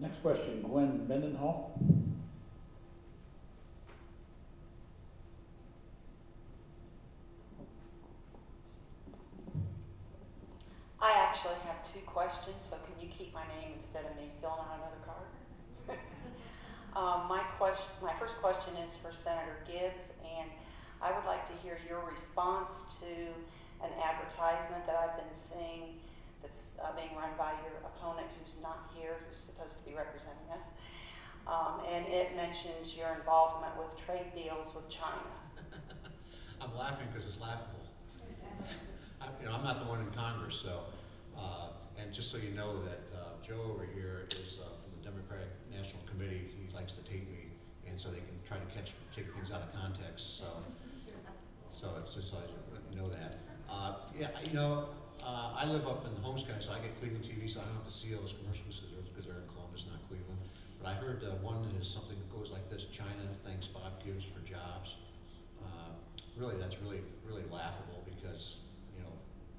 Next question, Gwen Mendenhall. I actually have two questions, so can you keep my name instead of me filling out another card? My first question is for Senator Gibbs, and I would like to hear your response to an advertisement that I've been seeing that's being run by your opponent who's not here, who's supposed to be representing us. And it mentions your involvement with trade deals with China. I'm laughing because it's laughable. I'm not the one in Congress, so, and just so you know that Joe over here is from the Democratic National Committee. He likes to tape me, and so they can try to take things out of context. So it's just so you know that. I live up in Holmes County, so I get Cleveland TV, so I don't have to see all those commercials because they're in Columbus, not Cleveland. But I heard one is something that goes like this: China thanks Bob Gibbs for jobs. Really, that's really laughable because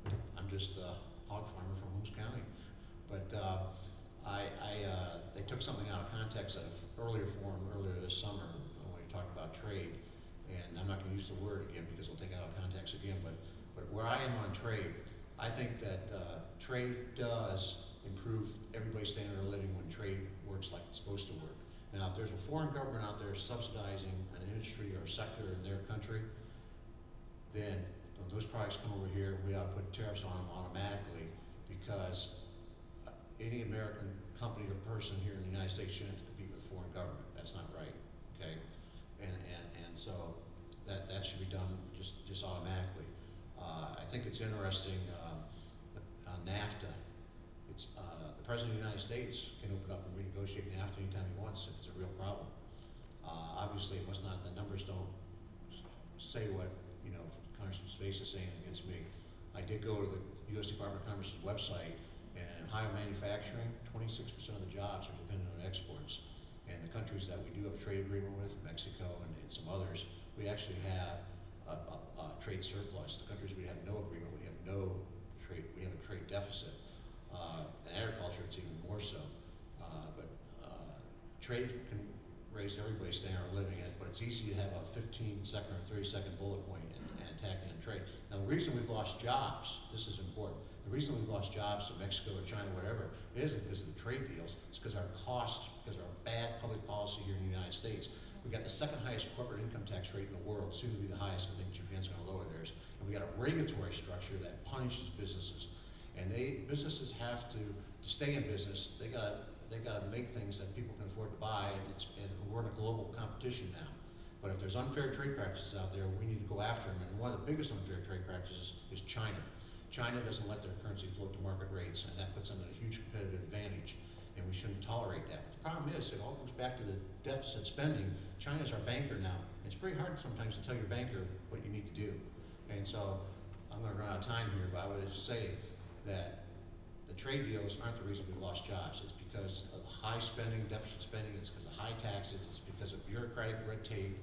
I'm just a hog farmer from Holmes County. But they took something out of context of earlier this summer when we talked about trade, and I'm not going to use the word again because it'll take it out of context again. But where I am on trade, I think that trade does improve everybody's standard of living when trade works like it's supposed to work. Now, if there's a foreign government out there subsidizing an industry or a sector in their country, then when those products come over here, we ought to put tariffs on them automatically, because any American company or person here in the United States shouldn't have to compete with a foreign government. That's not right, okay? And so that should be done just automatically. I think it's interesting on NAFTA. It's the President of the United States can open up and renegotiate NAFTA anytime he wants if it's a real problem. Obviously, it must not. The numbers don't say what Congressman Space is saying against me. I did go to the U.S. Department of Commerce's website, and Ohio manufacturing, 26% of the jobs are dependent on exports. And the countries that we do have a trade agreement with, Mexico and some others, we actually have a trade surplus. The countries we have no agreement, we have no trade. We have a trade deficit. In agriculture, it's even more so. But trade can raise everybody's standard of living, but it's easy to have a 15-second or 30-second bullet point and attacking on trade. Now, the reason we've lost jobs, this is important, the reason we've lost jobs to Mexico or China, whatever, it isn't because of the trade deals, it's because our cost, because of our bad public policy here in the United States. We've got the second highest corporate income tax rate in the world, soon to be the highest. I think Japan's going to lower theirs. And we got a regulatory structure that punishes businesses. And businesses have to stay in business, they got to make things that people can afford to buy, and we're in a global competition now. But if there's unfair trade practices out there, we need to go after them. And one of the biggest unfair trade practices is China. China doesn't let their currency float to market rates, and that puts them at a huge competitive advantage, and we shouldn't tolerate that. But the problem is, it all goes back to the deficit spending. China's our banker now. It's pretty hard sometimes to tell your banker what you need to do. And so, I'm going to run out of time here, but I would just say that the trade deals aren't the reason we've lost jobs. It's because of high spending, deficit spending, it's because of high taxes, it's because of bureaucratic red tape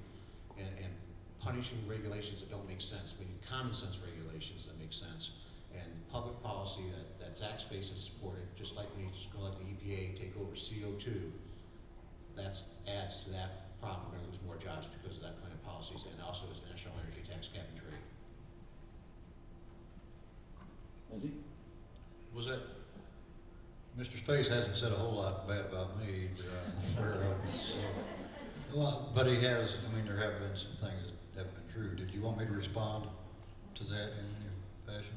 and punishing regulations that don't make sense. We need common sense regulations that make sense, and public policy that's tax-based and supported, just like we just going to let the EPA take over CO2. That adds to that problem. We're going to lose more jobs because of that kind of policies, and also as national energy tax cap and trade. Lindsey? Was that Mr. Space hasn't said a whole lot bad about me, but he has. I mean, there have been some things that have been true. Did you want me to respond to that in any fashion?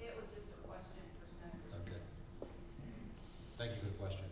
It was just a question for Senator. Okay. Thank you for the question.